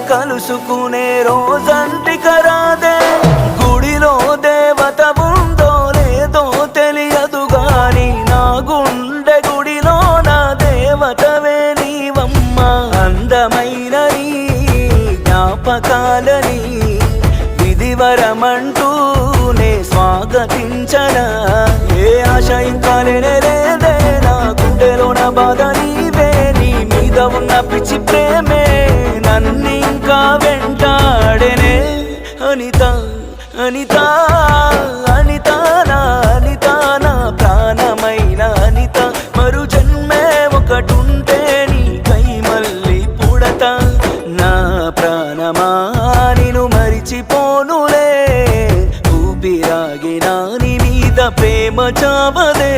కలుసుకునే రోజంటికరాదే గుడిలో దేవత ఉందో లేదో తెలియదు గాని నా గుండె గుడిలో నా దేవతవే నీవమ్మ అందమైన నీ జ్ఞాపకాలని విధివరమంటూనే స్వాగతించనా ఏ ఆశ ఇంకా లేదే నా గుండెలో నా బాధ నీవే నీ మీద ఉన్న పిచ్చి ప్రేమే నన్నింకా వెంటాడెనే అనిత అనిత అనిత నా అనిత నా ప్రాణమైన అనిత మరు జన్మే ఒకటుంటే నీకై మళ్ళీ పుడతా నా ప్రాణమా నిన్ను మరిచిపోనులే ఊపిరాగినా నీ మీద ప్రేమ చావదే